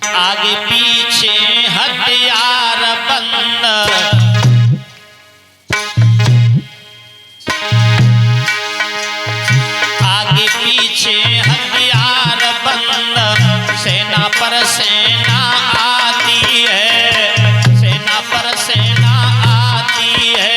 आगे पीछे हथियार बंद, आगे पीछे हथियार बंद, सेना पर सेना आती है, सेना पर सेना आती है।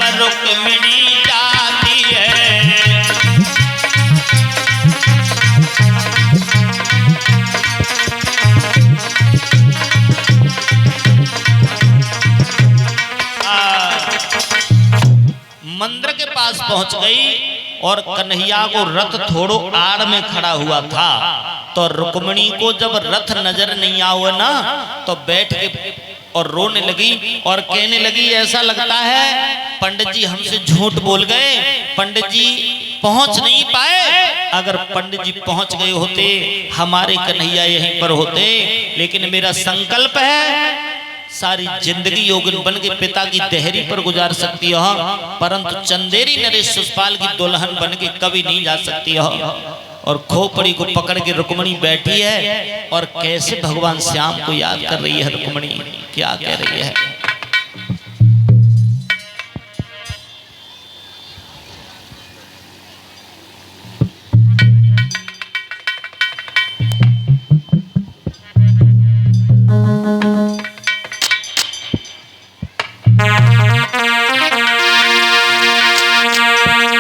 रुक्मिणी जाती है, मंदिर के पास पहुंच गई और कन्हैया को रथ थोड़ो आड़ में खड़ा हुआ था, तो रुक्मिणी को जब रथ नजर नहीं आया ना तो बैठ के और रोने लगी और कहने लगी ऐसा लगता है पंडित जी हमसे झूठ बोल गए, पंडित जी पहुंच नहीं पाए, अगर पंडित जी पहुंच गए होते हमारे कन्हैया यहीं पर होते, लेकिन मेरा संकल्प है सारी जिंदगी योगिन बन के पिता की देहरी पर गुजार सकती हो, परंतु चंदेरी नरेश सुषपाल की दुल्हन बन के कभी नहीं जा सकती हो। और खोपड़ी को पकड़ के रुक्मिणी बैठी है और कैसे भगवान श्याम को याद कर रही है। रुक्मिणी क्या कह रही है?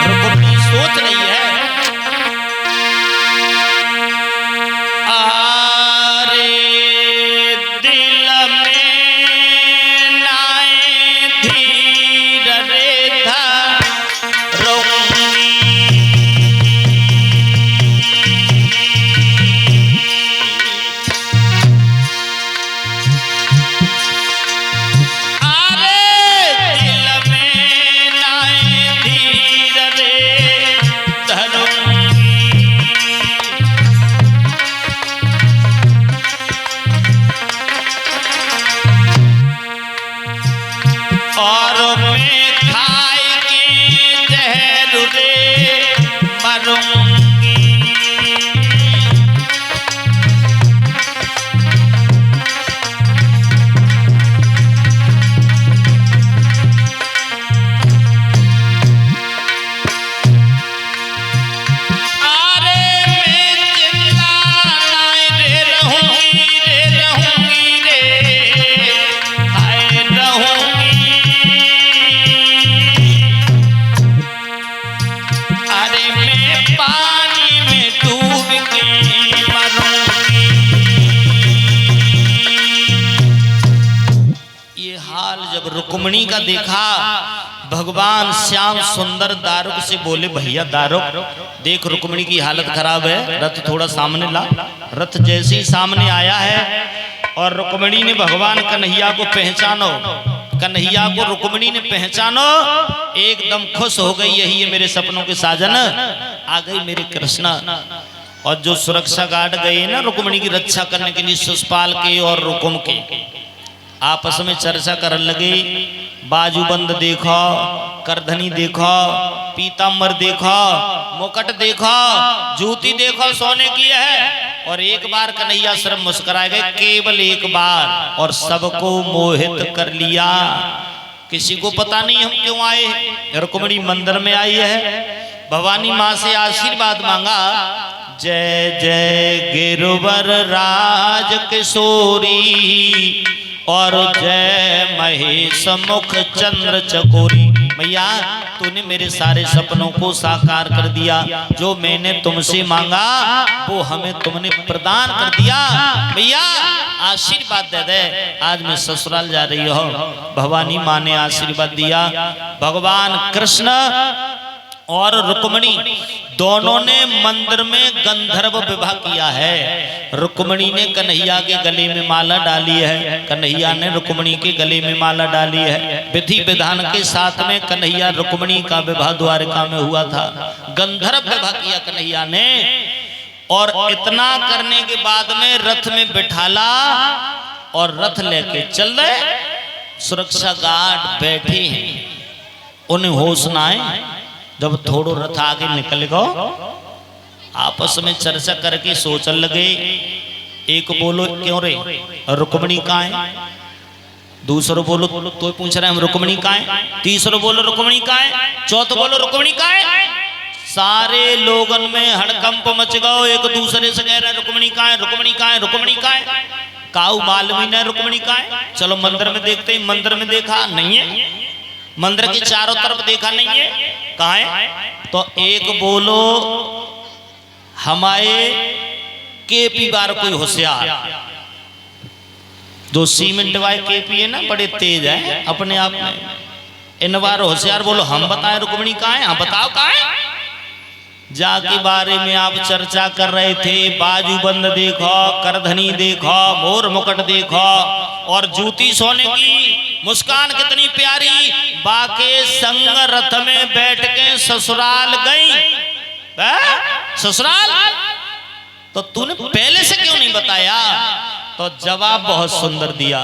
रुक्मिणी सोच रही है रुक्मिणी का देखा, भगवान श्याम सुंदर दारुक से बोले भैया दारुक देख रुक्मिणी की हालत खराब है, रथ थोड़ा सामने ला। रथ जैसे ही सामने आया है और रुक्मिणी ने भगवान कन्हैया को पहचानो, कन्हैया को रुक्मिणी ने पहचानो, एकदम खुश हो गई, यही है मेरे सपनों के साजन, आ गई मेरे कृष्णा। और जो सुरक्षा गार्ड गए ना रुक्मिणी की रक्षा करने के लिए सुषपाल के और रुकुम के, आपस में चर्चा करने लगे, बाजूबंद देखो, करधनी देखो, पीताम्बर देखो, मुकुट देखो, जूती देखो सोने की है। और एक बार कन्हैया सिर्फ मुस्कुराए गए, केवल एक बार, और सबको मोहित कर लिया। किसी को पता नहीं हम क्यों आए। रुक्मिणी मंदिर में आई है, भवानी माँ से आशीर्वाद मांगा, जय जय गिरवर राज किशोरी और जय महेश मुख चंद्र चकोरी। भैया तूने मेरे सारे सपनों को साकार कर दिया, जो मैंने तुमसे मांगा वो हमें तुमने प्रदान कर दिया। भैया आशीर्वाद दे दे। आज मैं ससुराल जा रही हूँ, भवानी माँ ने आशीर्वाद दिया। भगवान कृष्ण और रुक्मिणी दोनों ने मंदिर में गंधर्व विवाह किया है। रुक्मिणी ने कन्हैया के गले में माला डाली है, कन्हैया ने रुक्मिणी के गले में माला डाली है। विधि विधान के साथ में कन्हैया रुक्मिणी का विवाह द्वारका में हुआ था। गंधर्व विवाह किया कन्हैया ने, और इतना करने के बाद में रथ में बिठाला और रथ लेके चल रहे। सुरक्षा गार्ड बैठे हैं, उन्हें होश ना आए। जब थोड़ो रथ आगे निकल गो, आपस में चर्चा करके सोचने लगे। एक बोलो क्यों रे रुक्मिणी कहाँ है, दूसरो बोलो तो पूछ रहे हम रुक्मिणी कहाँ है, तीसरो बोलो रुक्मिणी कहाँ है, चौथो बोलो रुक्मिणी कहाँ है। सारे लोगन में हड़कंप मच गओ, एक दूसरे से कह रहे रुक्मिणी कहाँ है, रुक्मिणी कहाँ है, रुक्मिणी कहाँ है। काऊ मालूम ही नहीं रुक्मिणी कहाँ है। चलो मंदिर में देखते हैं। मंदिर में देखा नहीं है, मंदिर के चारों तरफ देखा नहीं है, कहाँ है। तो एक बोलो हमारे केपी बार कोई होशियार, जो सीमेंट वाले केपी है ना, बड़े तेज है अपने आप में। इन बार होशियार बोलो हम बताएं रुक्मिणी कहाँ है, हाँ बताओ कहाँ है। जाके बारे में आप चर्चा कर रहे थे। बाजूबंद देखो, करधनी देखो, मोर मुकुट देखो, और जूती सोने की, मुस्कान कितनी प्यारी। बाके संग रथ में बैठ के ससुराल गई। ससुराल तो तूने पहले से क्यों नहीं बताया। तो जवाब बहुत सुंदर दिया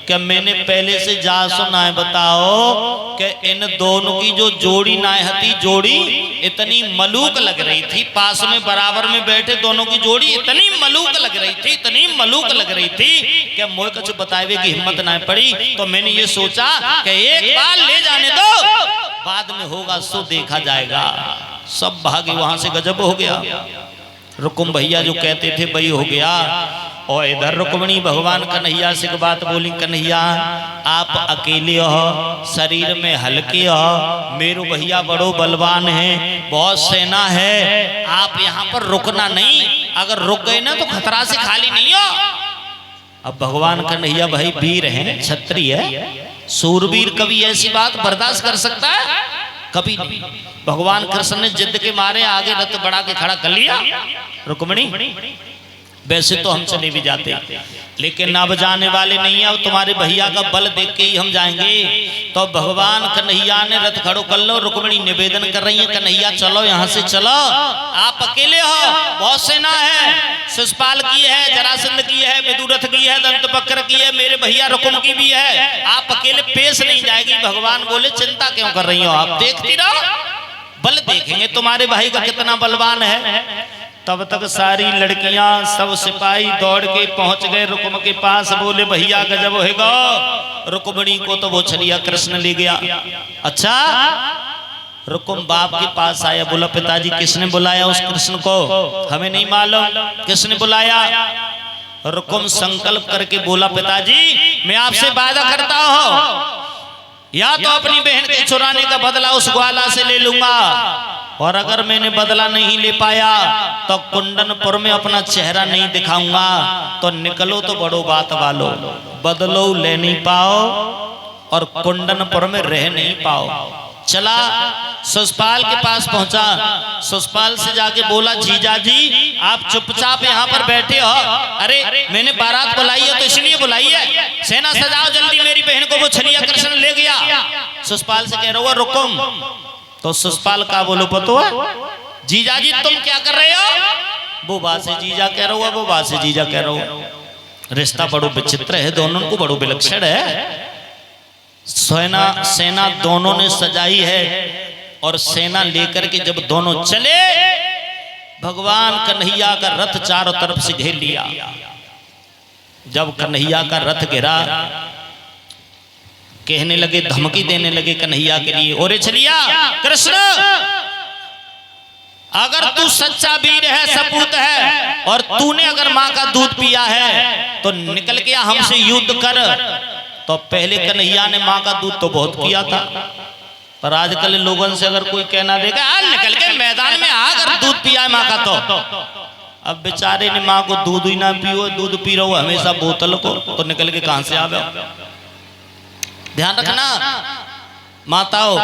कि मैंने पहले से जा सुना है। बताओ कि इन दोनों की जो जोड़ी नायहती जोड़ी इतनी मलूक लग रही थी, पास में बराबर में बैठे दोनों की जोड़ी इतनी मलूक लग रही थी, इतनी मलूक लग रही थी कि मुझे कुछ बतावे की हिम्मत ना पड़ी। तो मैंने ये सोचा कि एक बार ले जाने दो, बाद में होगा सो देखा जाएगा। सब भागे वहां से गजब हो गया। रुकुम भैया जो कहते थे वही हो गया। और इधर रुक्मिणी भगवान कन्हैया से बात बोली, कन्हैया आप अकेले हो, शरीर में हल्के हो, मेरे भैया बड़ो बलवान है, बहुत सेना है, आप यहाँ पर रुकना नहीं। अगर रुक गए ना तो खतरा से खाली नहीं हो। अब भगवान कन्हैया भाई वीर हैं, क्षत्रिय है, सूरवीर कभी ऐसी बात बर्दाश्त कर सकता है? कभी नहीं। भगवान कृष्ण ने जिद के मारे आगे रथ बढ़ा के खड़ा कर लिया। रुक्मिणी वैसे तो हम चले भी जाते, लेकिन अब जाने वाले नहीं है, अब तुम्हारे भैया का बल देख के ही हम जाएंगे। तो भगवान कन्हैया ने रथ खड़ो कर लो। रुक्मिणी निवेदन कर रही है, कन्हैया चलो यहाँ से चलो, आप अकेले हो, बहुत सेना है, शिशुपाल की है, जरासंध की है, विदुरथ की है, दंतवक्र की है, मेरे भैया रुकुम की भी है, आप अकेले पेश नहीं जाएगी। भगवान बोले चिंता क्यों कर रही हो, आप देखती रहो, बल देखेंगे तुम्हारे भाई का कितना बलवान है। तब तक सारी लड़कियां सब सिपाही दौड़ के पहुंच गए रुकुम के पास। बोले भैया गजब होगा। रुक्मिणी को तो वो छलिया कृष्ण ले गया। अच्छा, रुकुम बाप के पास आया, बोला पिताजी किसने बुलाया उस कृष्ण को? हमें नहीं मालूम किसने बुलाया। रुकुम संकल्प करके बोला पिताजी मैं आपसे वादा करता हूं, या तो अपनी बहन के चुराने का बदला उस ग्वाला से ले लूंगा, और अगर मैंने बदला नहीं ले पाया तो कुंडनपुर में अपना चेहरा नहीं दिखाऊंगा। तो निकलो तो बड़ो बात वालो, बदलो ले नहीं पाओ और कुंडनपुर में रह नहीं पाओ। चला शिशुपाल के पास पहुंचा, शिशुपाल से जाके बोला जीजा जी आप चुपचाप यहाँ पर बैठे हो। अरे मैंने बारात बुलाई है तो इसलिए बुलाई है, सेना सजाओ जल्दी, मेरी बहन को वो छलिया कृष्ण ले गया। शिशुपाल से कह रहा हुआ रुकुम। तो शिशुपाल का बोलो पतो है, जीजा जी तुम क्या कर रहे हो? वो बात से जीजा कह रहा हुआ, वो बात से जीजा कह रहा हुआ। रिश्ता बड़ो विचित्र है, दोनों को बड़ो विलक्षण है। सेना दोनों ने सजाई है, और सेना लेकर के जब दोनों चले, भगवान कन्हैया का रथ चारों तरफ से घेर लिया। जब कन्हैया का रथ गिरा, कहने लगे, धमकी देने लगे कन्हैया के लिए, ओरे छलिया कृष्ण अगर तू सच्चा वीर है, सपूत है, और तूने अगर माँ का दूध पिया है तो निकल के हमसे युद्ध कर। तो पहले कन्हैया ने माँ का दूध तो बहुत पिया था, पर आजकल लोगों से अगर कोई कहना देगा निकल के मैदान में आ, अगर दूध पिया है माँ का, तो अब बेचारे ने माँ को दूध ही ना पियो, दूध पी रहो हमेशा बोतल को, तो निकल के कहां से आवे। ध्यान रखना माताओं,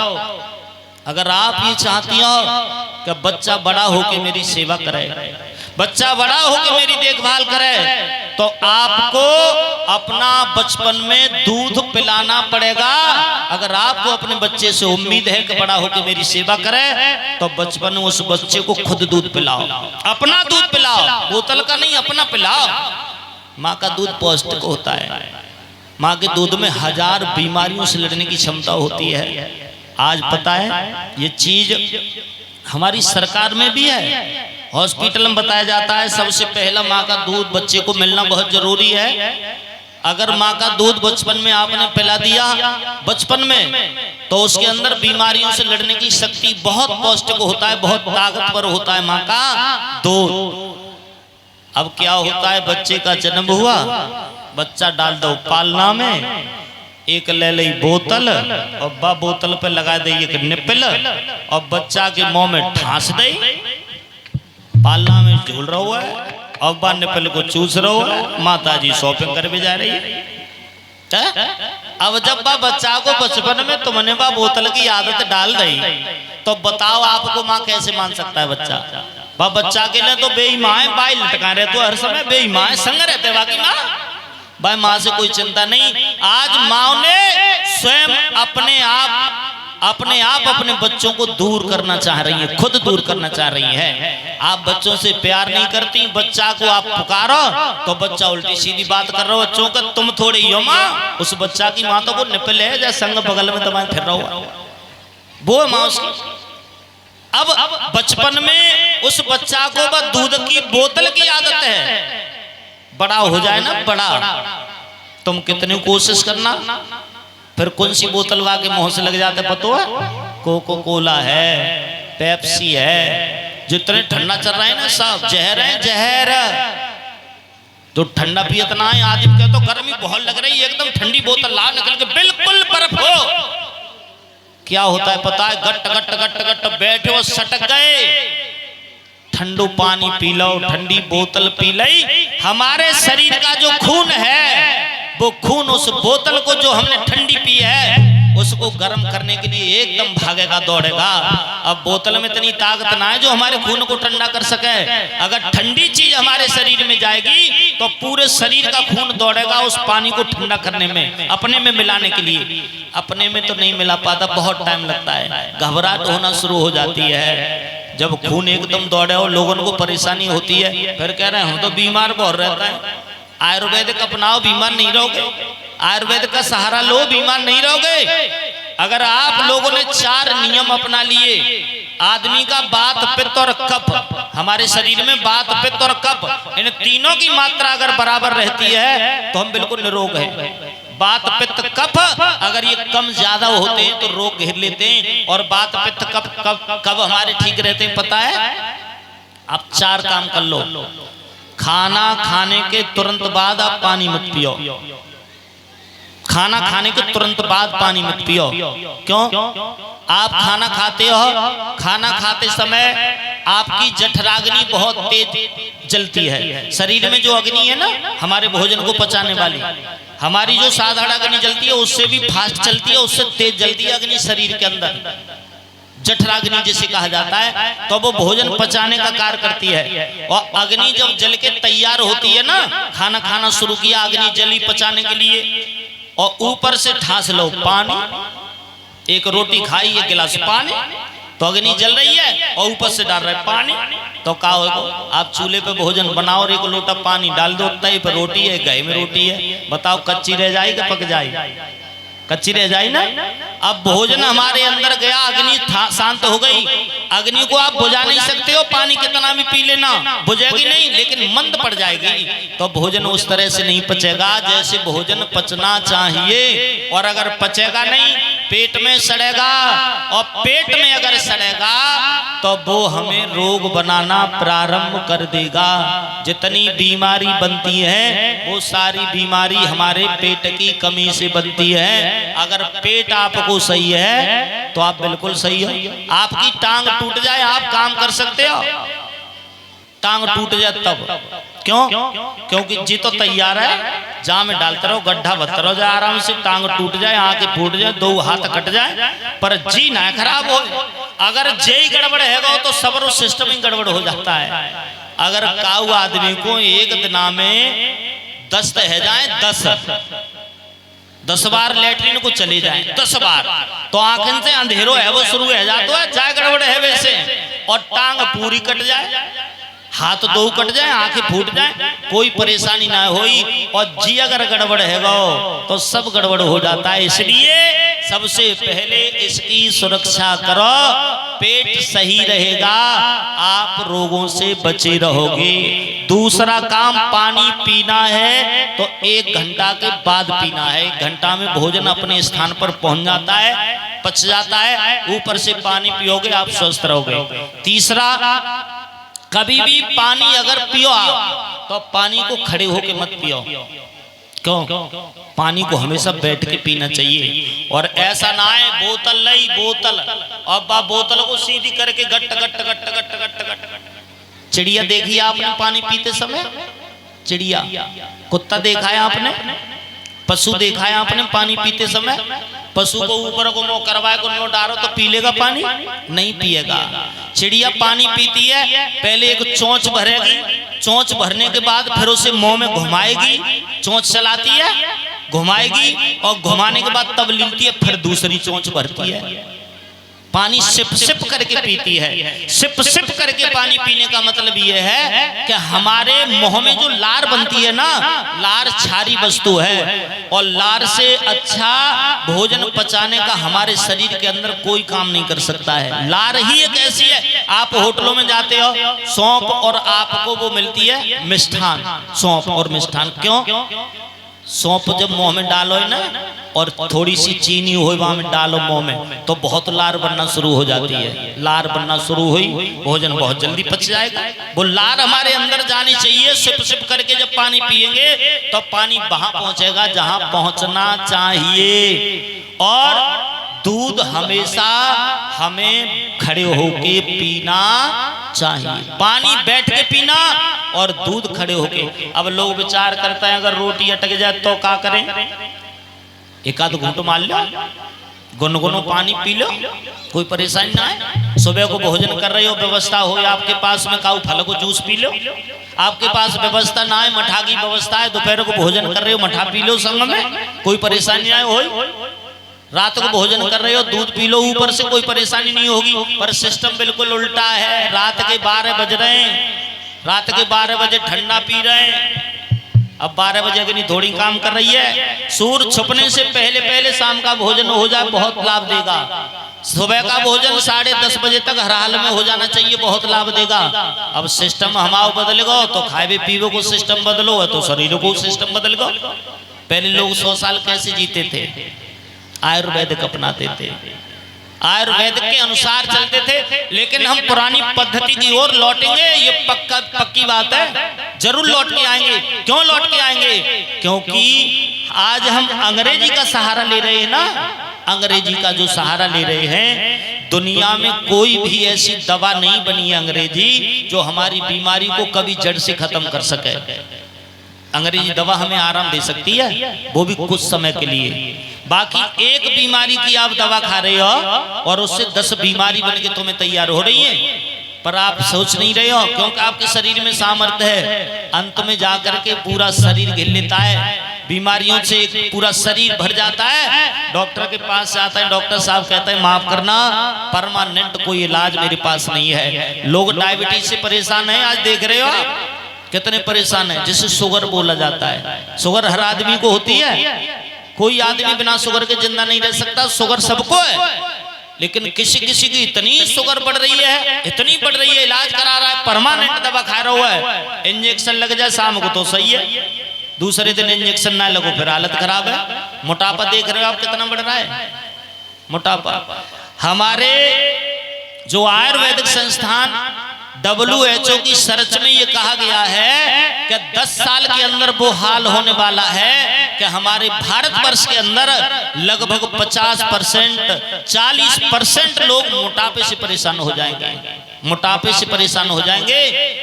अगर आप ये चाहती हो कि बच्चा बड़ा होके मेरी सेवा करे, बच्चा बड़ा होके मेरी देखभाल करे, तो आपको अपना बचपन में दूध पिलाना पड़ेगा। अगर आपको अपने बच्चे से उम्मीद है कि बड़ा होके मेरी सेवा करे, तो बचपन में उस बच्चे को खुद दूध पिलाओ, अपना दूध पिलाओ, बोतल का नहीं, अपना पिलाओ। माँ का दूध पौष्टिक होता है, माँ के दूध में 1000 बीमारियों से लड़ने की क्षमता होती है। आज पता है ये चीज हमारी सरकार में भी है, हॉस्पिटल में बताया जाता है सबसे पहला माँ का दूध बच्चे को मिलना बहुत जरूरी है। अगर माँ का दूध बचपन में आपने पिला दिया बचपन में, तो उसके अंदर बीमारियों से लड़ने की शक्ति, बहुत पौष्टिक होता है, बहुत ताकतवर होता है माँ का दूध। अब क्या होता है, बच्चे का जन्म हुआ, बच्चा डाल दो पालना में, एक ले ली बोतल और बोतल पे लगा दे एक निप्पल, और बच्चा के मुंह में ठांस दे, पालना में झूल रहा हुआ है, और बा निप्पल को चूस रहा हुआ है, माता जी शॉपिंग कर भी जा रही है। अब जब बा बच्चा को बचपन में तुमने बा बोतल की आदत डाल दी, तो बताओ आपको माँ कैसे मान सकता है बच्चा। बा बच्चा के लिए तो बेईमान है, बाई लटका रहे तो हर समय बेईमान संग रहते, बाकी माँ भाई माँ से कोई चिंता नहीं। आज माँ ने स्वयं अपने आप अपने बच्चों को दूर करना चाह रही है, खुद दूर करना चाह रही है। आप बच्चों से प्यार नहीं करती, बच्चा को आप पुकारो तो बच्चा उल्टी सीधी बात कर रहा हो बच्चों का, तुम थोड़ी हो माँ, उस बच्चा की माँ तो वो निपल है जैसे संग बगल में दबाए फिर रहा हो, वो माँ उसकी। अब बचपन में उस बच्चा को दूध की बोतल की आदत है, बड़ा हो जाए ना, बड़ा तुम कितनी कोशिश करना, फिर कौन सी बोतल वा के मुंह से लग जाते पतो है, कोको कोला है, पेप्सी है, जितने ठंडा चल रहा है ना सब जहर है, जहर। तो ठंडा पियत ना है आदमी के, तो गर्मी बहुत लग रही है, एकदम ठंडी बोतल ला निकल के बिल्कुल बर्फ हो, क्या होता है पता है, गट गट गट गट बैठे हो सटक गए, ठंडू पानी पी लो, ठंडी बोतल पी ली, हमारे शरीर का जो खून है वो खून उस बोतल को जो हमने ठंडी पी है उसको गर्म करने के लिए एकदम भागेगा, दौड़ेगा। अब बोतल में इतनी ताकत ना है जो हमारे खून को ठंडा कर सके। अगर ठंडी चीज हमारे शरीर में जाएगी तो पूरे शरीर का खून दौड़ेगा उस पानी को ठंडा करने में, अपने में मिलाने के लिए। अपने में तो नहीं मिला पाता, बहुत टाइम लगता है, घबराहट होना शुरू हो जाती है। जब खून एकदम दौड़े और लोगों को परेशानी होती है, फिर कह रहे हैं हम तो बीमार बहुत रहता है। आयुर्वेदिक अपनाओ, बीमार नहीं रहोगे। आयुर्वेद का सहारा लो, बीमार नहीं रहोगे। अगर आप लोगों ने 4 नियम अपना लिए, आदमी का वात पित्त और कफ, हमारे शरीर में वात पित्त और कफ, इन तीनों की मात्रा अगर बराबर रहती है तो हम बिल्कुल निरोग हैं। वात पित्त कफ अगर ये कम ज्यादा होते हैं तो रोग घेर लेते हैं, और वात पित्त कफ कब हमारे ठीक रहते हैं पता है? आप 4 काम कर लो। खाना खाने के तुरंत बाद आप पानी मत पियो, खाना खाने के तुरंत बाद पानी मत पियो। क्यों? आप खाना खाते हो, खाना खाते समय आपकी जठराग्नि बहुत तेज जलती है। शरीर में जो अग्नि है ना हमारे भोजन को पचाने वाली, हमारी जो साधारण अग्नि जलती है उससे भी फास्ट चलती है, उससे तेज जलती है अग्नि शरीर के अंदर, जठराग्नि जिसे कहा जाता है। तो वो भोजन पचाने का कार्य करती है, और अग्नि जब जल के तैयार होती है ना, खाना खाना शुरू किया, अग्नि जली पचाने के लिए, और ऊपर से ठास लो पानी, एक रोटी खाई, एक गिलास पानी, तो अग्नि जल रही है और ऊपर से डाल रहे पानी, तो क्या होगा? आप चूल्हे पे भोजन बनाओ और 1 लोटा पानी डाल दो, तई पर रोटी है, गाय में रोटी है, बताओ कच्ची रह जाएगी पक जाएगी? कच्ची रह जाए ना। अब भोजन हमारे अंदर गया, अग्नि शांत हो गई। अग्नि को आप बुझा नहीं सकते हो, पानी कितना भी पी लेना बुझेगी नहीं, लेकिन मंद पड़ जाएगी। तो भोजन उस तरह से नहीं पचेगा जैसे भोजन पचना चाहिए, और अगर पचेगा नहीं पेट में सड़ेगा, और पेट में अगर सड़ेगा तो वो हमें रोग बनाना प्रारंभ कर देगा। जितनी बीमारी बनती है वो सारी बीमारी हमारे पेट की कमी से बनती है। अगर पेट आपको सही है तो आप बिल्कुल सही हो। आपकी टांग टूट जाए, आप काम कर सकते हो? टांग टूट जाए तब क्यों? क्योंकि जी तो तैयार है, जहाँ में डालते रहो, गड्ढा भरते रहो, जाए आराम से। टांग टूट जाए, आंखें फूट जाए, दो हाथ कट जाए, पर जी ना खराब हो। अगर जे ही गड़बड़ है तो सब सिस्टम ही गड़बड़ हो जाता है। अगर काऊ आदमी को एक दिन में 10 है जाए, 10 बार लेटरिन को चले जाए, 10 बार, तो आंखन से अंधेरो है वो शुरू है जाता है, जाए गड़बड़ है वैसे। और टांग पूरी कट जाए, हाथ दो कट जाए, आंखें फूट जाए, कोई परेशानी ना होई। और जी अगर गड़बड़ है तो सब गड़बड़ हो जाता है। इसलिए सबसे पहले इसकी सुरक्षा करो। पेट सही रहेगा, आप रोगों से बचे रहोगे। दूसरा काम, पानी पीना है तो 1 घंटा के बाद पीना है। 1 घंटा में भोजन अपने स्थान पर पहुंच जाता है, पच जाता है, ऊपर से पानी पियोगे आप स्वस्थ रहोगे। तीसरा, कभी भी पानी अगर पियो आप तो पानी को खड़े होके मत पियो। क्यों? पानी को हमेशा बैठ के पीना चाहिए। और ऐसा ना है बोतल लाई, बोतल अब बोतल को सीधी करके गट गट गट गट गट गट। चिड़िया देखी आपने पानी पीते समय? चिड़िया, कुत्ता देखा है आपने? पशु देखा है आपने पानी पीते समय? पशु को ऊपर को मुंह करवाए को नो डालो तो पी लेगा पानी? नहीं पिएगा। चिड़िया पानी पीती है, पहले एक चोंच भरेगी, चोंच भरने के बाद फिर उसे मुंह में घुमाएगी, चोंच चलाती है, घुमाएगी, और घुमाने के बाद तब लेती है, फिर दूसरी चोंच भरती है। पानी सिप सिप करके पीती है। सिप सिप करके पानी पीने का मतलब यह है कि हमारे मुंह में जो लार बनती है ना, लार क्षारी वस्तु है, और लार से अच्छा भोजन पचाने का हमारे शरीर के अंदर कोई काम नहीं कर सकता है। लार ही एक ऐसी है, आप होटलों में जाते हो, सौंफ और आपको वो मिलती है मिष्ठान, सौंफ और मिष्ठान। क्यों? सौंफ जब मुंह में डालो है ना, और थोड़ी सी चीनी हो वहां में डालो मुंह में, तो बहुत लार बनना शुरू हो जाती है। लार बनना शुरू हुई, भोजन बहुत जल्दी पच जाएगा। वो लार हमारे अंदर जानी चाहिए। सिप सिप करके जब पानी पिएंगे तो पानी वहां पहुंचेगा जहां पहुंचना चाहिए। और दूध हमेशा हमें खड़े होके पीना चाहिए। पानी बैठ के पीना और दूध खड़े होके। अब लोग विचार करते हैं अगर रोटी अटक जाए तो क्या करें? एक आध घूंट मार लो, गुनगुनो पानी पी लो, कोई परेशानी ना है। सुबह को भोजन कर रहे हो, व्यवस्था हो आपके पास में, काऊ फल को जूस पी लो। आपके पास व्यवस्था ना है, मठा की व्यवस्था है, दोपहर को भोजन कर रहे हो, मठा पी लो संग में, कोई परेशानी ना हो। रात को भोजन कर रहे हो, दूध पी लो, ऊपर से कोई परेशानी नहीं होगी। पर सिस्टम बिल्कुल उल्टा है। रात के 12 बज रहे हैं, रात के 12 बजे ठंडा पी रहे हैं। अब 12 बजे अग्नि थोड़ी काम कर रही है। सूर्य छुपने से पहले पहले शाम का भोजन हो जाए, बहुत लाभ देगा। सुबह का भोजन 10:30 बजे तक हर हाल में हो जाना चाहिए, बहुत लाभ देगा। अब सिस्टम हमारा बदलेगा तो खाए पीवे को सिस्टम बदलो, तो शरीर को सिस्टम बदलेगा। पहले लोग 100 साल कैसे जीते थे? आयुर्वेदिक अपनाते थे, आयुर्वेद के अनुसार चलते थे। लेकिन हम पुरानी पद्धति की ओर लौटेंगे, ये पक्की बात है, जरूर लौट के आएंगे। क्यों लौट के आएंगे? क्योंकि आज हम अंग्रेजी का सहारा ले रहे हैं ना, अंग्रेजी का जो सहारा ले रहे हैं। दुनिया में कोई भी ऐसी दवा नहीं बनी है अंग्रेजी जो हमारी बीमारी को कभी जड़ से खत्म कर सके। अंग्रेजी दवा हमें आराम दे सकती है, वो भी कुछ समय के लिए। बाकी एक बीमारी की आप दवा खा रहे हो और उससे 10 बीमारी बन के तुम्हें तैयार हो रही है, पर आप सोच नहीं रहे हो, क्योंकि आपके शरीर में सामर्थ्य है। अंत में जाकर के पूरा शरीर घिर लेता है, बीमारियों से पूरा शरीर भर जाता है। डॉक्टर के पास जाता है, डॉक्टर साहब कहते हैं माफ करना, परमानेंट कोई इलाज मेरे पास नहीं है। लोग डायबिटीज से परेशान है, आज देख रहे हो कितने परेशान है, जिसे शुगर बोला जाता है। शुगर हर आदमी को होती है, कोई आदमी बिना शुगर के जिंदा नहीं रह सकता। शुगर सबको है, लेकिन किसी किसी की इतनी शुगर बढ़ रही है, इतनी बढ़ रही है, इलाज करा रहा है, परमानेंट दवा खा रहा है। इंजेक्शन लग जाए शाम को तो सही है, दूसरे दिन इंजेक्शन ना लगो फिर हालत खराब है। मोटापा देख रहे हो आप कितना बढ़ रहा है, मोटापा। हमारे जो आयुर्वेदिक संस्थान WHO की सर्च में ये कहा गया है कि 10 साल के अंदर वो हाल होने वाला है कि हमारे भारतवर्ष के अंदर लगभग 50%, 40% लोग मोटापे से परेशान हो जाएंगे। मोटापे से परेशान हो जाएंगे,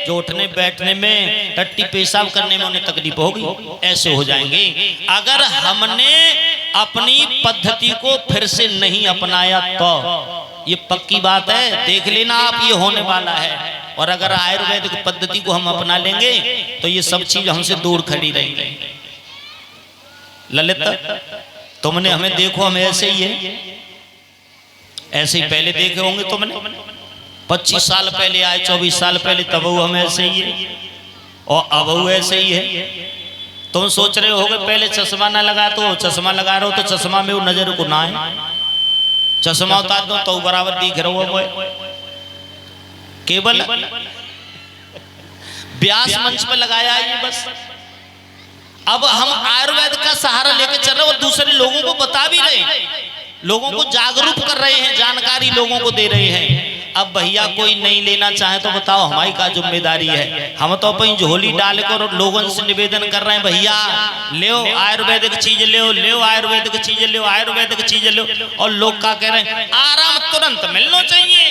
जो उठने बैठने में, टट्टी पेशाब करने में उन्हें तकलीफ होगी, ऐसे हो जाएंगे। अगर हमने अपनी पद्धति को फिर से नहीं अपनाया तो ये पक्की बात है, देख लेना आप, ये होने वाला है। और अगर आयुर्वेदिक पद्धति को हम अपना लेंगे तो ये सब चीज हमसे दूर खड़ी रहेंगी। ललित, तुमने हमें देखो, हम ऐसे ही है, ऐसे ही पहले देखे होंगे तुमने। 25 साल पहले आए, 24 साल पहले, तब हम ऐसे ही है और अब ऐसे ही है। तुम सोच रहे होगे पहले चश्मा ना लगा, तो चश्मा लगा रहे हो तो चश्मा में वो नजर को ना है, चश्मा उतार दो तो बराबर दिख रहा हो। केवल व्यास मंच पर लगाया ये बस। अब हम आयुर्वेद का सहारा लेकर चल रहे हैं और दूसरे लोगों को बता भी रहे हैं, लोगों को जागरूक कर रहे हैं, जानकारी लोगों को दे रहे हैं। अब भैया कोई नहीं लेना चाहे तो बताओ, हमारी क्या जिम्मेदारी है? हम तो अपनी झोली डालकर लोगों से निवेदन कर रहे हैं, भैया ले आयुर्वेदिक चीज, ले आयुर्वेदिक चीज, ले आयुर्वेदिक चीज लो। और लोग क्या कह रहे हैं? आराम तुरंत मिलना चाहिए,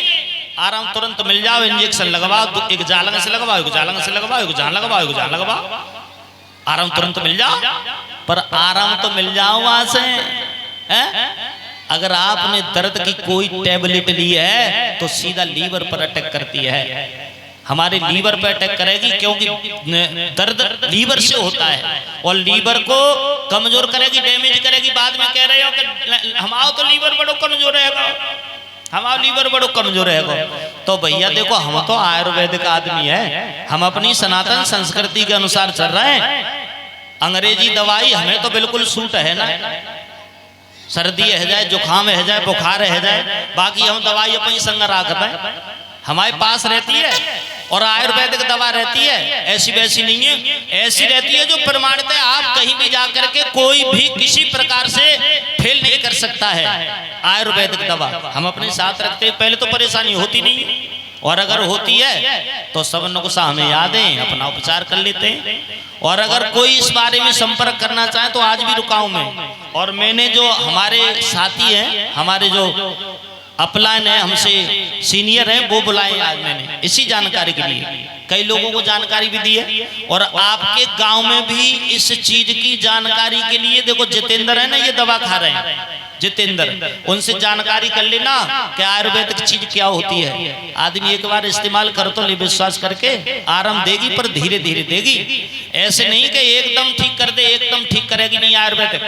आराम तुरंत मिल जाओ, इंजेक्शन लगवाओ, एक जालंग से लगवाओ, एक जालंग से लगवाओ, एक जहां लगवाओ, एक जहां लगवाओ, आराम तुरंत मिल जाओ। पर आराम तो मिल जाओ वहां से है? अगर आपने दर्द की कोई टेबलेट ली है तो सीधा लीवर पर अटैक करती है, हमारे लीवर पर अटैक करेगी, क्योंकि दर्द लीवर से होता है और लीवर को कमजोर करेगी, डैमेज करेगी। बाद में कह रहे हो कि हमारा तो लीवर बड़ो कमजोर रहेगा, हमारा लीवर बड़ो कमजोर रहेगा। तो भैया देखो, हम तो आयुर्वेदिक आदमी है, हम अपनी सनातन संस्कृति के अनुसार चल रहे हैं। अंग्रेजी दवाई हमें तो बिल्कुल सूट है ना, सर्दी है जाए, जुकाम है जाए, बुखार है जाए, बाकी हम दवाई अपनी संग रखते हैं, हमारे पास रहती है। और आयुर्वेदिक दवा रहती है, ऐसी वैसी नहीं है, ऐसी रहती है जो प्रमाणित है। आप कहीं भी जाकर के कोई भी किसी प्रकार से फेल नहीं कर सकता है आयुर्वेदिक दवा, हम अपने साथ रखते हैं। पहले तो परेशानी होती नहीं है, और अगर होती है तो सब नुस्खा हमें याद है, अपना उपचार कर लेते हैं। और अगर कोई इस बारे में संपर्क करना चाहे तो आज भी रुका हूं मैं, और मैंने जो हमारे साथी हैं, हमारे जो अपलाइन है, हमसे सीनियर हैं, वो बुलाए आज मैंने इसी जानकारी के लिए। कई लोगों को जानकारी भी दी है, और आपके गांव में भी इस चीज की जानकारी के लिए देखो जितेंद्र है ना, ये दवा खा रहे हैं, जितेंद्र, उनसे जानकारी कर लेना कि आयुर्वेदिक चीज क्या होती है। आदमी एक बार इस्तेमाल कर तो ले, विश्वास करके आराम देगी, पर धीरे धीरे देगी। ऐसे नहीं कि एकदम ठीक कर दे, एकदम ठीक करेगी नहीं आयुर्वेदिक।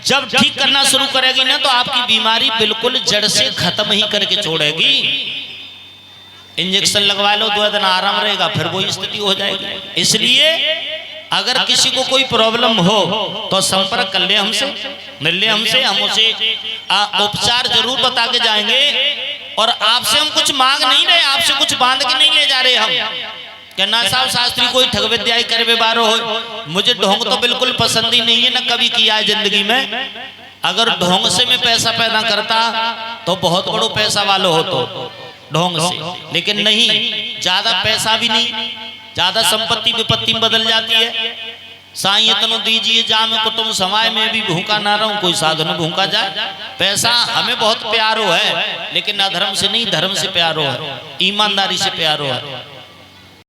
जब ठीक करना शुरू करेगी ना तो आपकी बीमारी बिल्कुल जड़ से खत्म ही करके छोड़ेगी। इंजेक्शन लगवा लो, 2 दिन आराम रहेगा, फिर वही स्थिति हो जाएगी। इसलिए अगर किसी को कोई प्रॉब्लम हो तो संपर्क कर ले हमसे, मिल ले हमसे, हम उसे उपचार जरूर बता के जाएंगे। और आपसे हम कुछ मांग नहीं रहे, आपसे कुछ बांध के नहीं ले जा रहे हम, कहना साहब शास्त्री कोई ठग विद्या करे बारो हो। मुझे ढोंग तो बिल्कुल पसंद ही नहीं है, ना कभी किया है जिंदगी में। अगर ढोंग से मैं पैसा पैदा करता तो बहुत बड़ो पैसा वालों हो, तो ढोंग से, लेकिन नहीं, ज्यादा पैसा भी नहीं, ज्यादा संपत्ति विपत्ति में बदल जाती है। साईं इतनो दीजिए जाम कुटुंब समाय में भी भूखा ना रहूं, कोई साधन भूखा जाए। पैसा हमें बहुत प्यारो है, लेकिन अधर्म से नहीं, धर्म से प्यारो है, ईमानदारी से प्यारो है।